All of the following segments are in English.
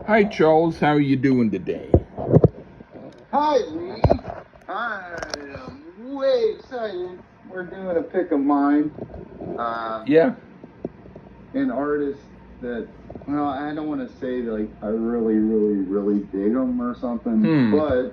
Hi, Charles. How are you doing today? Hi, Lee. I am way excited. We're doing a pick of mine. Yeah. An artist that, well, I don't want to say that, like, I really dig him or something, but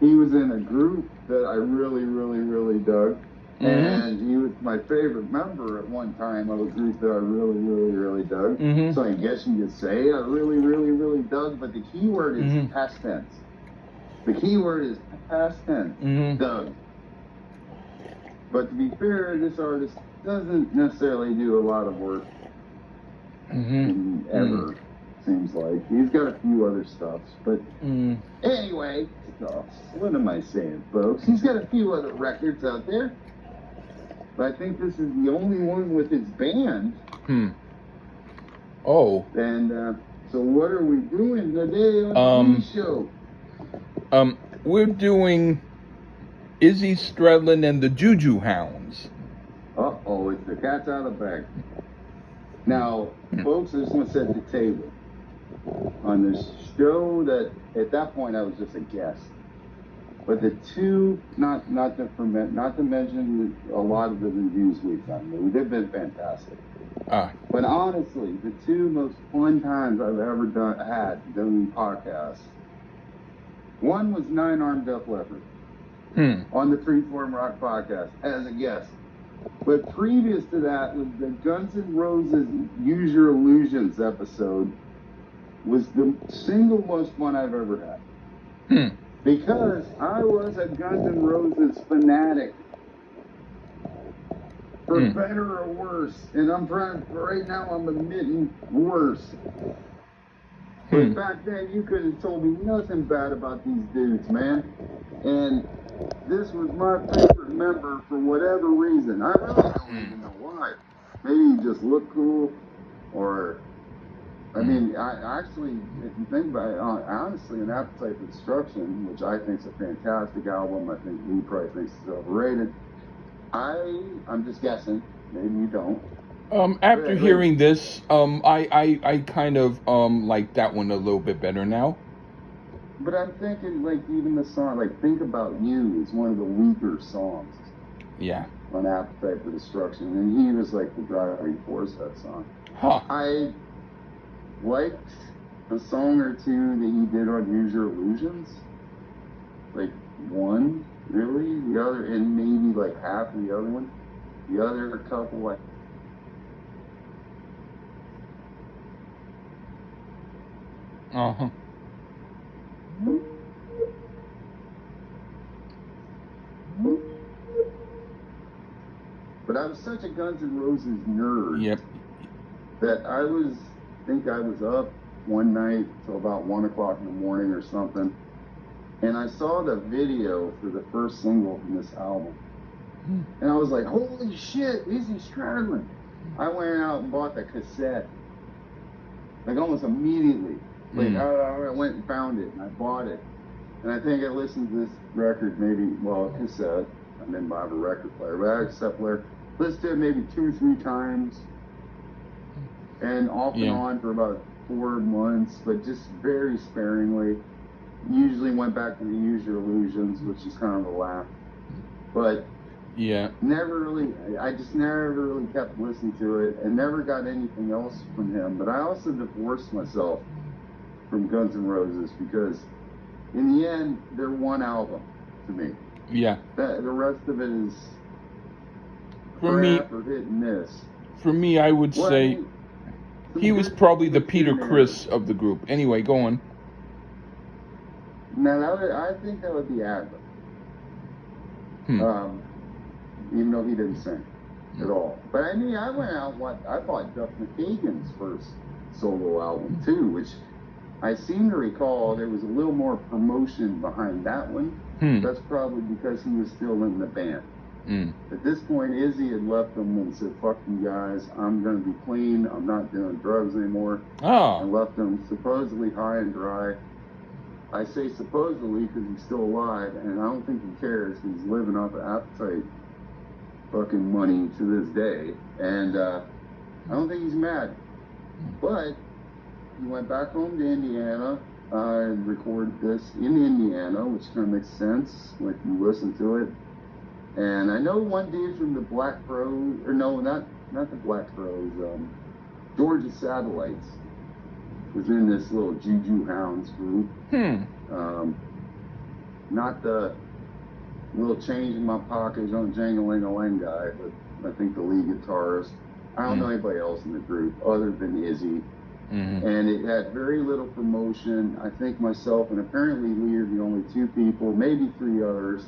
he was in a group that I really dug. And he was my favorite member at one time of a group that I really dug. So I guess you could say I really dug, but the key word is past tense. The key word is past tense, dug. But to be fair, this artist doesn't necessarily do a lot of work ever, seems like. He's got a few other stuffs, but anyway, what am I saying, folks? He's got a few other records out there, but I think this is the only one with his band. Oh. And so what are we doing today on the show? We're doing Izzy, Stradlin, and the JuJu Hounds. Uh-oh, it's the cat's out of the bag. Now, folks, I just want to set the table on this show that at that point I was just a guest. But the two, not to mention a lot of the reviews we've done, they've been fantastic. But honestly, the two most fun times I've ever had doing podcasts. One was Nine Armed Def Leppard on the Freeform Rock podcast as a guest. But previous to that was the Guns N' Roses Use Your Illusions episode was the single most fun I've ever had. Because I was a Guns N' Roses fanatic. For better or worse. And right now I'm admitting worse. But back then you could have told me nothing bad about these dudes, man. And this was my favorite member for whatever reason. I really don't even know why. Maybe he just looked cool, or I mean, I actually, if you think about it, honestly, an Appetite for Destruction, which I think is a fantastic album, I think Lee probably thinks it's overrated. I'm just guessing. Maybe you don't. After hearing this, I kind of like that one a little bit better now. But I'm thinking, like, even the song, like, Think About You is one of the weaker songs. Yeah. On Appetite for Destruction. And he was, like, the driving force of that song. I liked a song or two that he did on Use Your Illusions. Like, one, really. The other, and maybe, like, half of the other one. The other couple, like, But I was such a Guns N' Roses nerd that I think I was up one night till about 1 o'clock in the morning or something, and I saw the video for the first single from this album, and I was like, holy shit, Izzy Stradlin. I went out and bought the cassette, like almost immediately. Like I went and found it and I bought it, and I think I listened to this record cassette. I didn't have a record player, but I had a cassette player. Listened to it maybe 2 or 3 times, and off and on for about 4 months, but just very sparingly. Usually went back to the Use Your Illusions, which is kind of a laugh, but I just never really kept listening to it, and never got anything else from him. But I also divorced myself from Guns N' Roses because, in the end, they're one album to me. Yeah. The rest of it is for me or hit and miss. For me, I would say he was probably the Peter Criss of the group. Anyway, go on. Now, I think that would be Adler. Even though he didn't sing at all. But I mean, I went out I bought Duff McKagan's first solo album too, which I seem to recall there was a little more promotion behind that one. That's probably because he was still in the band. At this point, Izzy had left them and said, fuck you guys, I'm going to be clean, I'm not doing drugs anymore. And left them supposedly high and dry. I say supposedly because he's still alive, and I don't think he cares because he's living off of Appetite fucking money to this day. And I don't think he's mad. But he went back home to Indiana and recorded this in Indiana, which kind of makes sense when you listen to it. And I know one dude from the Black Crows, or no, not the Black Crows, Georgia Satellites was in this little JuJu Hounds group. Not the little change in my pocket on Jang-a-ling-a-lang guy, but I think the lead guitarist. I don't know anybody else in the group other than Izzy. And it had very little promotion. I think myself and apparently we are the only 2 people, maybe 3 others,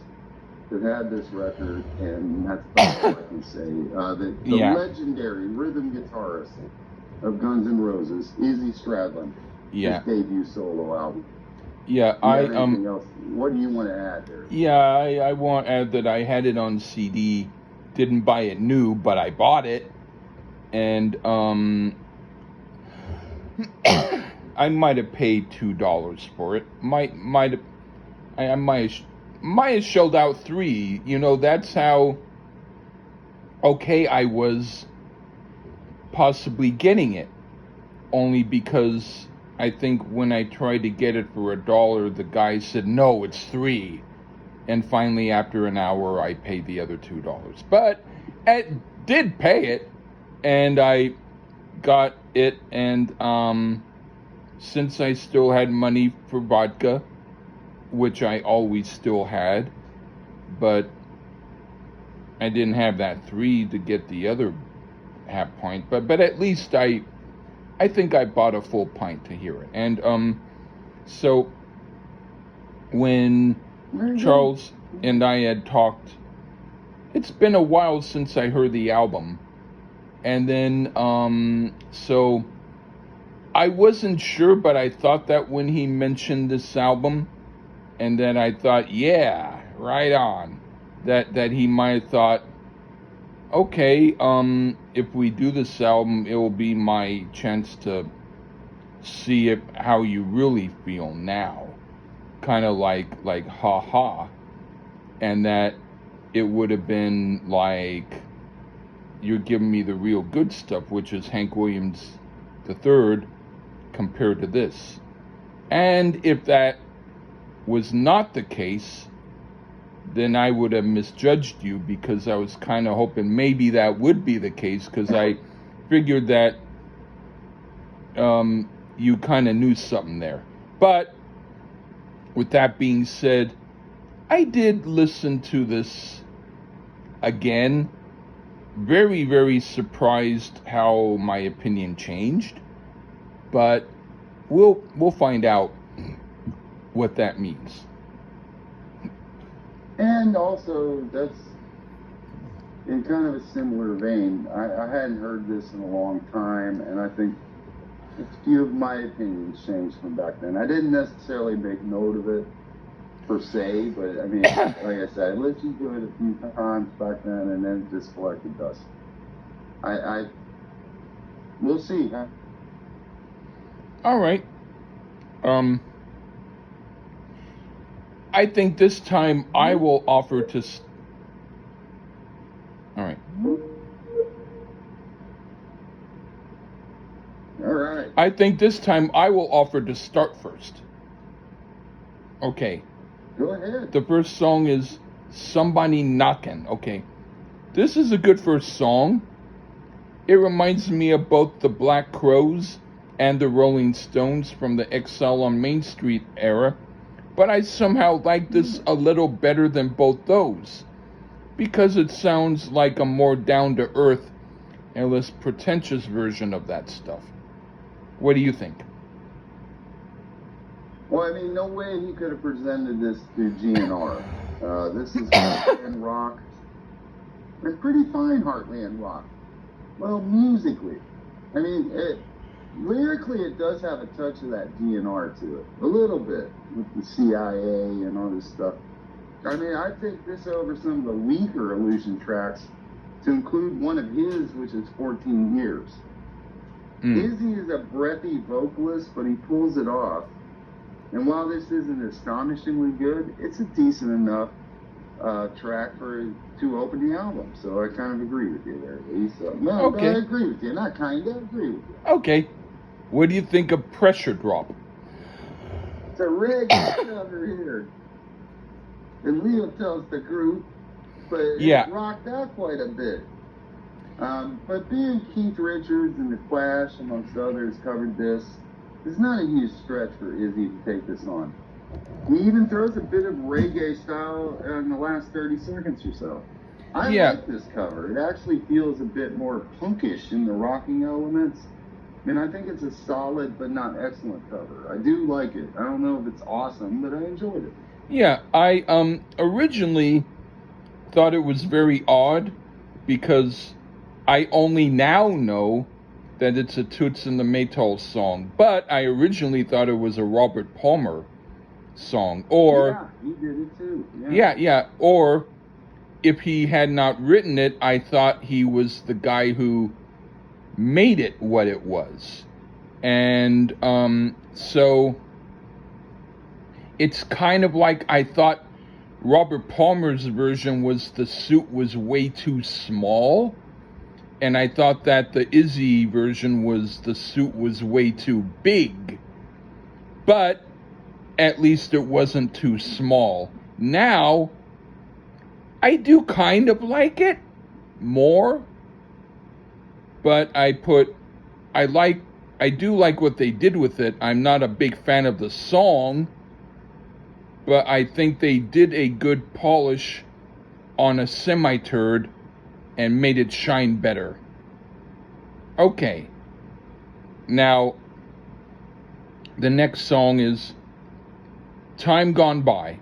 that had this record, and that's about all I can say. The legendary rhythm guitarist of Guns N' Roses, Izzy Stradlin, his debut solo album. Anything else? What do you want to add there? I want to add that I had it on CD, didn't buy it new, but I bought it, and I might have paid $2 for it. I might have shelled out $3. You know, that's how okay I was possibly getting it. Only because I think when I tried to get it for $1, the guy said, no, it's $3. And finally, after an hour, I paid the other $2. But I did pay it, and I got it, and since I still had money for vodka, which I always still had, but I didn't have that $3 to get the other half pint, but at least I think I bought a full pint to hear it. And so when Charles and I had talked, it's been a while since I heard the album, and then so I wasn't sure, but I thought that when he mentioned this album, and then I thought, yeah, right on, that he might have thought, okay, if we do this album, it will be my chance to see how you really feel now, kind of like ha, and that it would have been like you're giving me the real good stuff, which is Hank Williams III compared to this. And if that was not the case, then I would have misjudged you, because I was kind of hoping maybe that would be the case, because I figured that you kind of knew something there. But with that being said, I did listen to this again. Very, very surprised how my opinion changed, but we'll find out what that means. And also, that's in kind of a similar vein. I hadn't heard this in a long time, and I think a few of my opinions changed from back then. I didn't necessarily make note of it per se, but I mean, like I said, I listened to it a few times back then, and then just collected dust. We'll see, huh? All right. I think this time I will offer to. All right. All right. I think this time I will offer to start first. Okay. Go ahead. The first song is Somebody Knockin'. Okay. This is a good first song. It reminds me of both the Black Crows and the Rolling Stones from the Exile on Main Street era, but I somehow like this a little better than both those, because it sounds like a more down-to-earth and less pretentious version of that stuff. What do you think? Well, I mean, no way he could have presented this to GNR. This is Heartland rock, and pretty fine Heartland rock. Well, musically, I mean, lyrically, it does have a touch of that GNR to it, a little bit, with the CIA and all this stuff. I mean, I take this over some of the weaker Illusion tracks, to include one of his, which is 14 Years. Izzy is a breathy vocalist, but he pulls it off. And while this isn't astonishingly good, it's a decent enough track to open the album. So I kind of agree with you there, Lee. So, no, okay. I agree with you. Not kind of, I agree with you. Okay. What do you think of Pressure Drop? It's a reggae cover here. And Leo tells the group, but it rocked out quite a bit. But being Keith Richards and The Clash, amongst others, covered this, it's not a huge stretch for Izzy to take this on. He even throws a bit of reggae style in the last 30 seconds or so. I like this cover. It actually feels a bit more punkish in the rocking elements. And I think it's a solid but not excellent cover. I do like it. I don't know if it's awesome, but I enjoyed it. Yeah, I originally thought it was very odd because I only now know that it's a Toots and the Maytals song. But I originally thought it was a Robert Palmer song. Or yeah, he did it too. Yeah. Or if he had not written it, I thought he was the guy who made it what it was. And so it's kind of like I thought Robert Palmer's version was the suit was way too small, and I thought that the Izzy version was the suit was way too big, but at least it wasn't too small. Now I do kind of like it more, but I do like what they did with it. I'm not a big fan of the song, but I think they did a good polish on a semi-turd and made it shine better. Okay. Now, the next song is Time Gone By.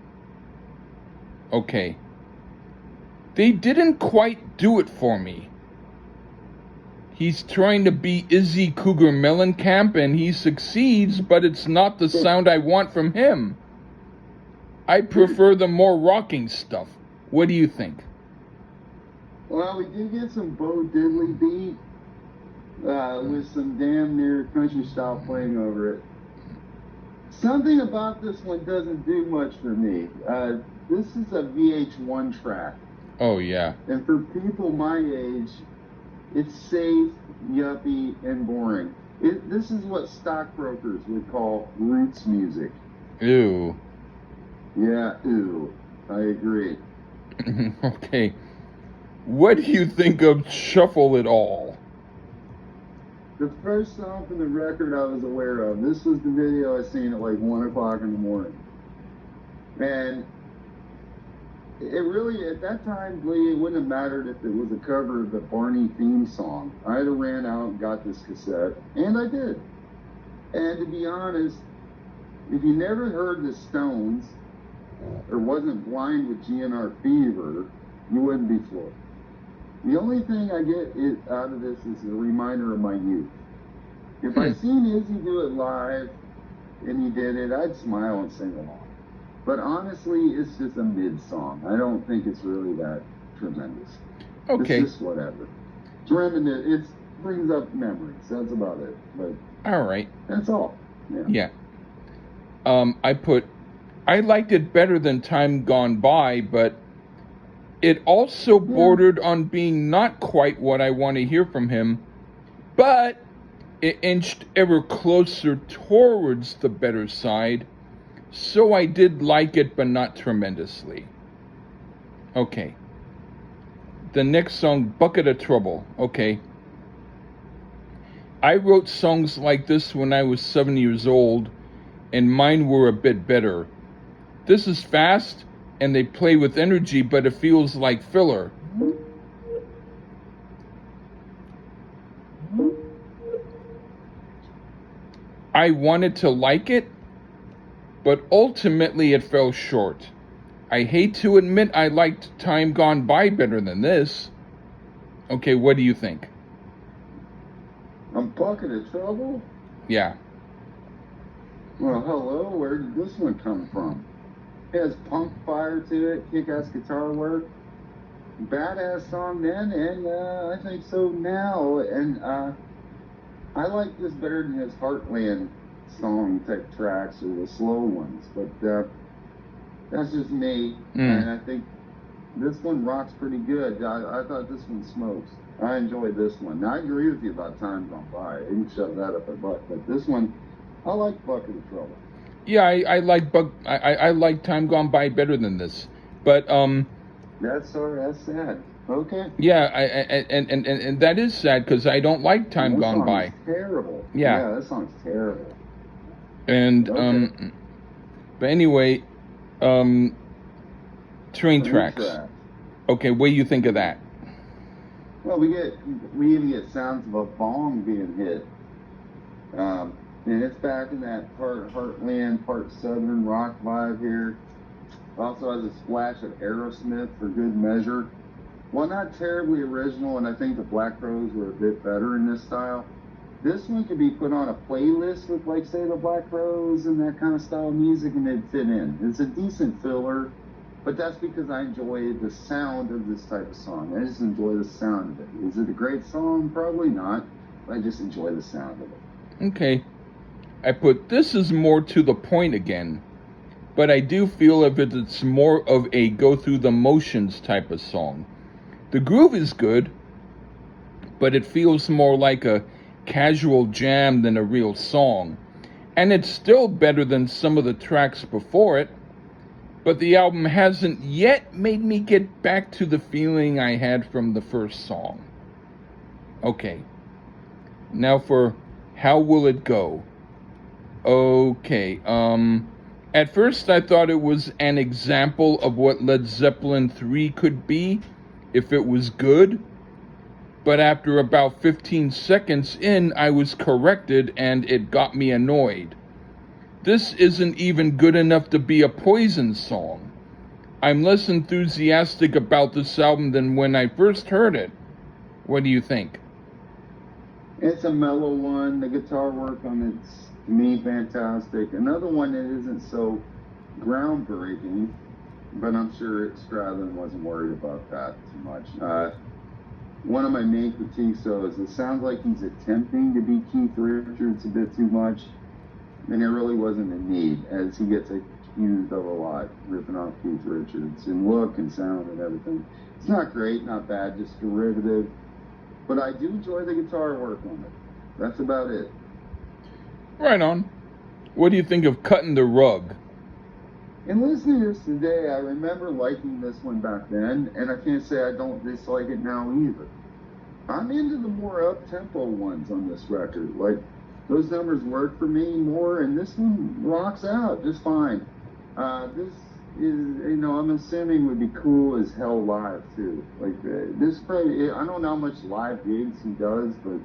Okay. They didn't quite do it for me. He's trying to be Izzy Cougar Mellencamp and he succeeds, but it's not the sound I want from him. I prefer the more rocking stuff. What do you think? Well, we did get some Bo Diddley beat with some damn near country style playing over it. Something about this one doesn't do much for me. This is a VH1 track. Oh, yeah. And for people my age, it's safe, yuppie, and boring. This is what stockbrokers would call roots music. Ew. Yeah, ew. I agree. Okay. What do you think of Shuffle It All? The first song from the record I was aware of. This was the video I seen at like 1 o'clock in the morning. And it really, at that time, Lee, it wouldn't have mattered if it was a cover of the Barney theme song. I'd have ran out and got this cassette, and I did. And to be honest, if you never heard the Stones, or wasn't blind with GNR Fever, you wouldn't be floored. The only thing I get out of this is a reminder of my youth. If I seen Izzy do it live, and he did it, I'd smile and sing along. But honestly, it's just a mid-song. I don't think it's really that tremendous. Okay. It's just whatever. It's reminiscent. It brings up memories. That's about it. But all right. That's all. Yeah. I liked it better than Time Gone By, but it also bordered on being not quite what I want to hear from him, but it inched ever closer towards the better side, so I did like it, but not tremendously. Okay. The next song, Bucket of Trouble. Okay. I wrote songs like this when I was 7 years old, and mine were a bit better. This is fast, and they play with energy, but it feels like filler. I wanted to like it, but ultimately it fell short. I hate to admit I liked Time Gone By better than this. Okay, what do you think? A Bucket of Trouble? Yeah. Well, hello, where did this one come from? It has punk fire to it, kick-ass guitar work. Badass song then, and I think so now. And I like this better than his Heartland song type tracks or the slow ones. But that's just me. And I think this one rocks pretty good. I thought this one smokes. I enjoyed this one. Now, I agree with you about Time Gone By. You can shove that up a butt. But this one, I like Bucket of Trouble. Yeah, I like Time Gone By better than this. But that's sad. Okay. Yeah, and that is sad because I don't like Time Gone By. Terrible. Yeah, that song's terrible. And okay. But anyway, Train Tracks. Okay, what do you think of that? Well, we even get sounds of a bong being hit. And it's back in that part Heartland, part Southern rock vibe here. Also has a splash of Aerosmith for good measure. Well, not terribly original, and I think the Black Crowes were a bit better in this style. This one could be put on a playlist with, like, say, the Black Crowes and that kind of style of music, and it'd fit in. It's a decent filler, but that's because I enjoy the sound of this type of song. I just enjoy the sound of it. Is it a great song? Probably not. I just enjoy the sound of it. Okay. I put, this is more to the point again, but I do feel if it's more of a go through the motions type of song. The groove is good, but it feels more like a casual jam than a real song. And it's still better than some of the tracks before it, but the album hasn't yet made me get back to the feeling I had from the first song. Okay. Now for How Will It Go? Okay, at first I thought it was an example of what Led Zeppelin 3 could be if it was good, but after about 15 seconds in, I was corrected and it got me annoyed. This isn't even good enough to be a Poison song. I'm less enthusiastic about this album than when I first heard it. What do you think? It's a mellow one. The guitar work on it's, to me, fantastic. Another one that isn't so groundbreaking, but I'm sure Stradlin wasn't worried about that too much. One of my main critiques, though, is it sounds like he's attempting to be Keith Richards a bit too much, and there really wasn't a need, as he gets accused of a lot, ripping off Keith Richards in look and sound and everything. It's not great, not bad, just derivative. But I do enjoy the guitar work on it. That's about it. Right on. What do you think of Cutting the Rug? In listening to this today, I remember liking this one back then, and I can't say I don't dislike it now either. I'm into the more up-tempo ones on this record. Like, those numbers work for me more, and this one rocks out just fine. This is, I'm assuming would be cool as hell live too. Like this, probably, I don't know how much live gigs he does, but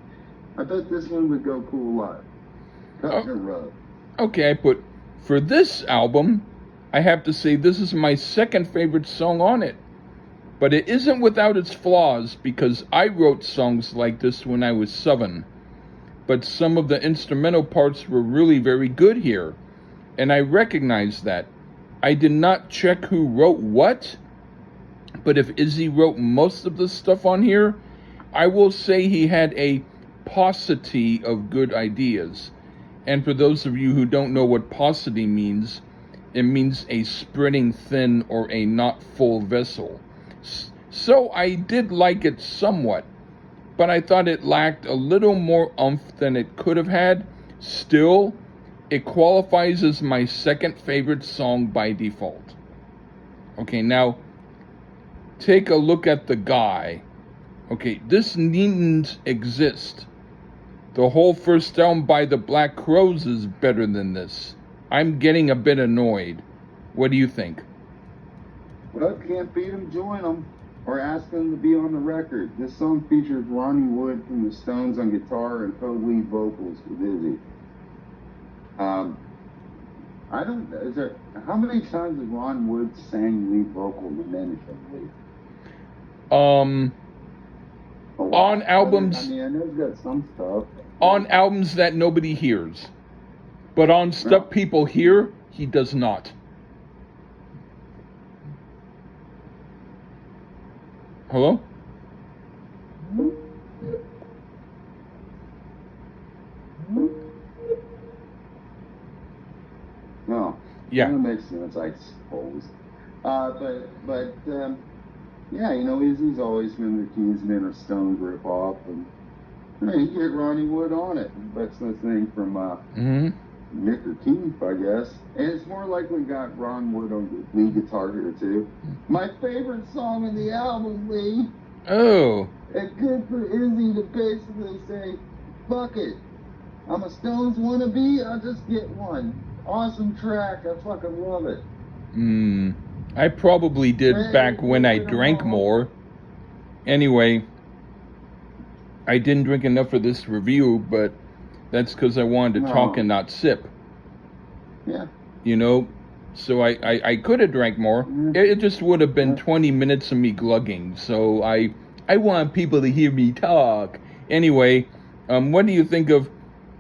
I bet this one would go cool live. Cut the rug. Okay, I put, for this album, I have to say this is my second favorite song on it. But it isn't without its flaws, because I wrote songs like this when I was 7. But some of the instrumental parts were really very good here, and I recognize that. I did not check who wrote what, but if Izzy wrote most of the stuff on here, I will say he had a paucity of good ideas. And for those of you who don't know what paucity means, it means a spreading thin or a not full vessel. So I did like it somewhat, but I thought it lacked a little more oomph than it could have had. Still, it qualifies as my second favorite song by default. Okay, now, take a look at the guy. Okay, this needn't exist. The whole first album by the Black Crowes is better than this. I'm getting a bit annoyed. What do you think? Well, can't beat them, join them, or ask them to be on the record. This song features Ronnie Wood from the Stones on guitar and co-lead vocals with Izzy. How many times has Ron Wood sang lead vocals in anything? On albums. I know he's got some stuff. On albums that nobody hears. But on stuff people hear, he does not. Hello? No. Yeah. That makes sense, I suppose. But, I don't know. I mean, I know he's got some stuff. On albums that nobody hears, but on stuff people hear, he does not. Hello? Yeah. Yeah. That makes sense, I suppose. But, that makes sense, I suppose. But, I don't know. I mean, I know he's got some stuff. On albums that nobody hears, but on stuff people hear, he does not. Hello? Yeah. Yeah. That makes sense, I suppose. Yeah, you know, Izzy's always been accused of a Stones ripoff, and he get Ronnie Wood on it. That's the thing from Mick or Keith, I guess. And it's more likely got Ron Wood on the lead guitar here too. My favorite song in the album, Lee. Oh. It's good for Izzy to basically say, fuck it. I'm a Stones wannabe, I'll just get one. Awesome track, I fucking love it. I probably did back when I drank more. Anyway, I didn't drink enough for this review, but that's because I wanted to talk and not sip. Yeah. You know, so I could have drank more. It just would have been 20 minutes of me glugging. So I want people to hear me talk. Anyway, what do you think of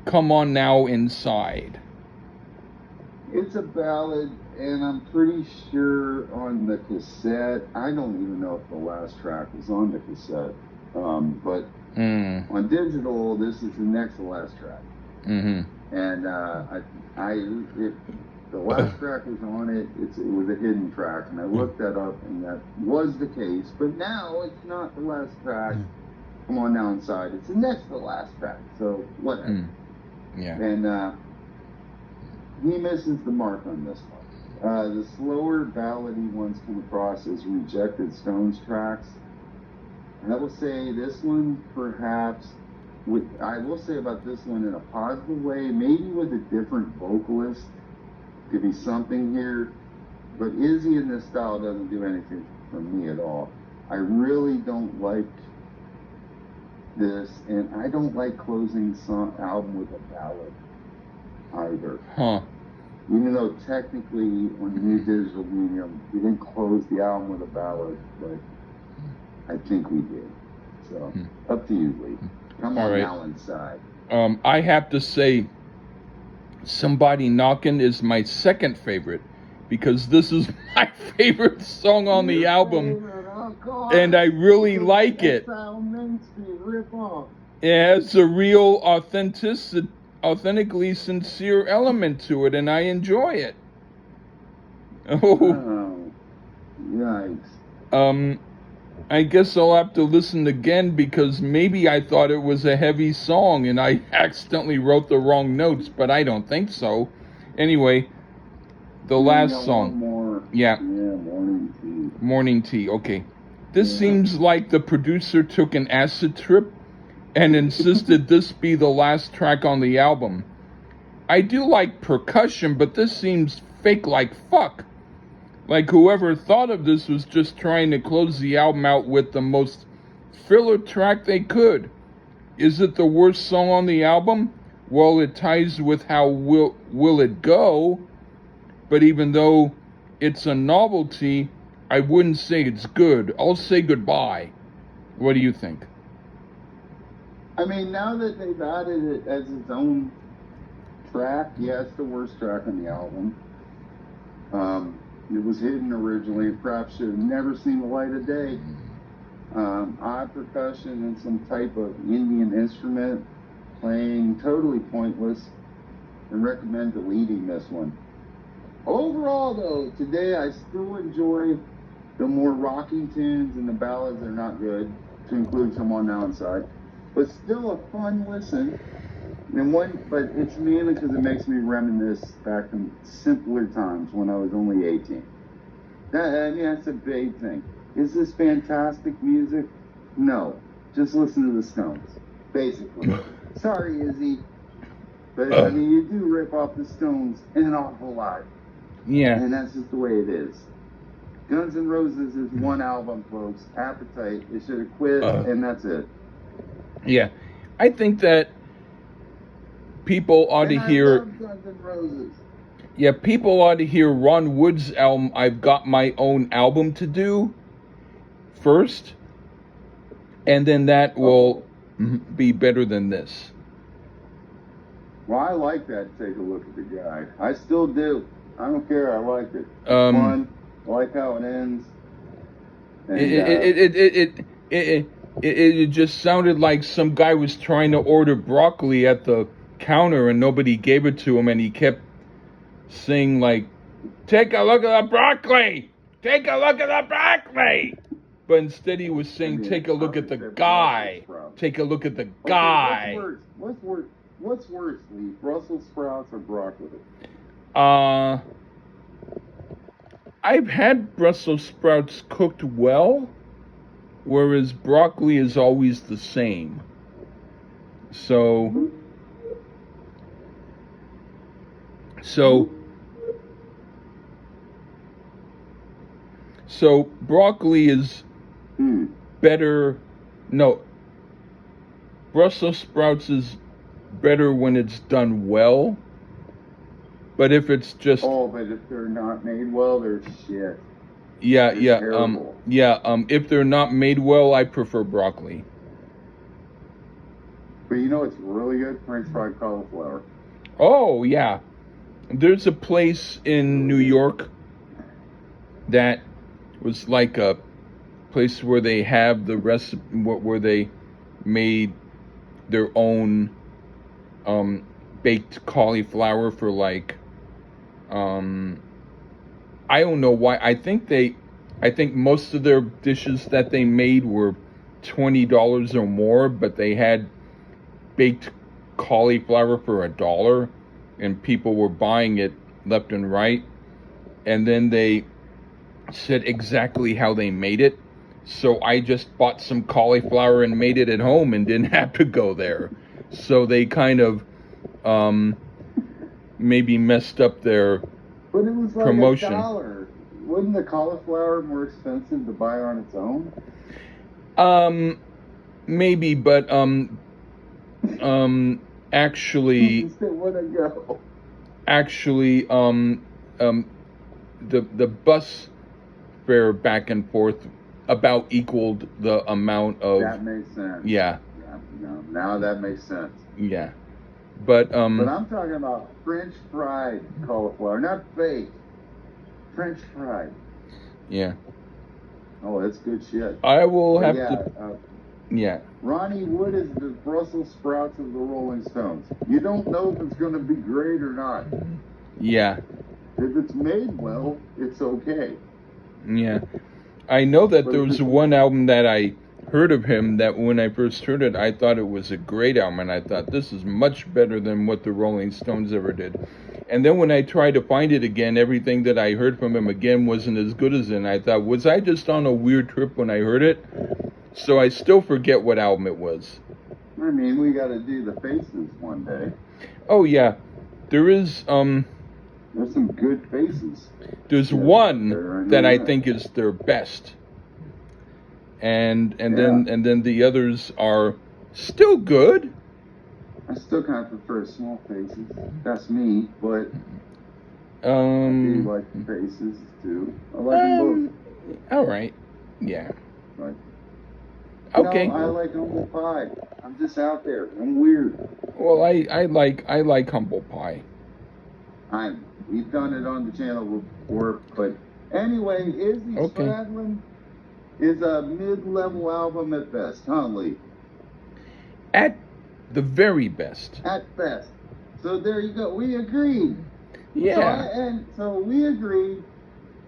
Come On Now Inside? It's a ballad, and I'm pretty sure on the cassette, I don't even know if the last track was on the cassette, but on digital, this is the next to last track. And if the last track was on it, it was a hidden track, and I looked that up, and that was the case. But now it's not the last track. Come On Now Inside. It's the next to the last track. So whatever. Yeah. And he misses the mark on this one. The slower ballady ones come across as rejected Stones tracks. And I will say this one, perhaps, I will say about this one in a positive way, maybe with a different vocalist, could be something here. But Izzy in this style doesn't do anything for me at all. I really don't like this, and I don't like closing some album with a ballad either. Even though technically on the new digital medium, we didn't close the album with a ballad, but I think we did. So, up to you, Lee. Come on now inside. I have to say, Somebody Knockin' is my second favorite, because this is my favorite song on the album, and I really like it. Yeah, it's a real authentically sincere element to it, and I enjoy it. Oh, yikes. I guess I'll have to listen again, because maybe I thought it was a heavy song and I accidentally wrote the wrong notes, but I don't think so. Anyway, the last song. More. Yeah. Morning Tea. Morning Tea, okay. This seems like the producer took an acid trip and insisted this be the last track on the album. I do like percussion, but this seems fake like fuck. Like whoever thought of this was just trying to close the album out with the most filler track they could. Is it the worst song on the album? Well, it ties with How Will It Go? But even though it's a novelty, I wouldn't say it's good. I'll say goodbye. What do you think? I mean, now that they've added it as its own track, yeah, it's the worst track on the album. It was hidden originally. Perhaps should have never seen the light of day. Odd percussion and some type of Indian instrument playing, totally pointless, and recommend deleting this one. Overall, though, today I still enjoy the more rocky tunes, and the ballads are not good, to include Come On Now Inside, but still a fun listen. But it's mainly because it makes me reminisce back in simpler times when I was only 18. That's a big thing. Is this fantastic music? No. Just listen to the Stones, basically. Sorry, Izzy. But, I mean, you do rip off the Stones an awful lot. Yeah. And that's just the way it is. Guns N' Roses is one album, folks. Appetite. They should have quit, and that's it. Yeah. I think that people ought to hear. I love Guns N' Roses. Yeah, people ought to hear Ron Wood's album, I've Got My Own Album to Do, first. And then that will be better than this. Well, I like that. Take a look at the guy. I still do. I don't care. I like it. It's fun. I like how it ends. And, it just sounded like some guy was trying to order broccoli at the counter and nobody gave it to him, and he kept saying like, "Take a look at the broccoli! Take a look at the broccoli!" But instead he was saying, take a look at the guy. Take a look at the guy. Okay, what's worse, Lee? Brussels sprouts or broccoli? I've had Brussels sprouts cooked well, whereas broccoli is always the same. So broccoli is better. No, Brussels sprouts is better when it's done well. But if it's just but if they're not made well, they're shit. Yeah, they're yeah, terrible. If they're not made well, I prefer broccoli. But you know it's really good? French fried cauliflower. Oh yeah, there's a place in New York that was like a place where they have the recipe, where they made their own baked cauliflower for like I don't know why. I think most of their dishes that they made were $20 or more, but they had baked cauliflower for $1, and people were buying it left and right. And then they said exactly how they made it. So I just bought some cauliflower and made it at home and didn't have to go there. So they kind of maybe messed up their but it was like promotion. $1. Wasn't the cauliflower more expensive to buy on its own? Maybe, but actually, the bus fare back and forth about equaled the amount of. That makes sense. Yeah. No, now that makes sense. Yeah, but I'm talking about French fried cauliflower, not baked. French fried. Yeah. Oh, that's good shit. I will have to. Yeah. Ronnie Wood is the Brussels sprouts of the Rolling Stones. You don't know if it's going to be great or not. Yeah. If it's made well, it's okay. Yeah. I know that there was one album that I heard of him that when I first heard it, I thought it was a great album, and I thought this is much better than what the Rolling Stones ever did. And then when I tried to find it again, everything that I heard from him again wasn't as good as it. And I thought, was I just on a weird trip when I heard it? So I still forget what album it was. I mean, we got to do the Faces one day. Oh yeah, there is. There's some good Faces. There's one that I think is their best, and then the others are still good. I still kind of prefer Small Faces. That's me, but I do like the Faces too. I like them both. All right, yeah. Right. Okay. No, I like Humble Pie. I'm just out there. I'm weird. Well, I like Humble Pie. We've done it on the channel before, but anyway, Izzy Stradlin is a mid-level album at best, huh, Lee? At the very best. At best. So there you go. We agreed. Yeah. So we agreed.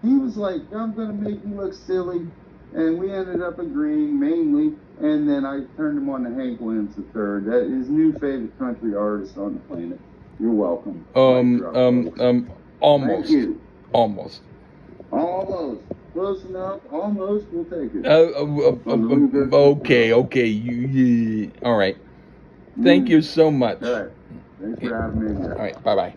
He was like, I'm going to make you look silly. And we ended up agreeing mainly. And then I turned him on to Hank Williams III. That is his new favorite country artist on the planet. You're welcome. Almost. Thank you. Almost. Close enough. Almost. We'll take it. Okay. All right. Thank you so much. All right. Thanks for having me here. All right. Bye-bye.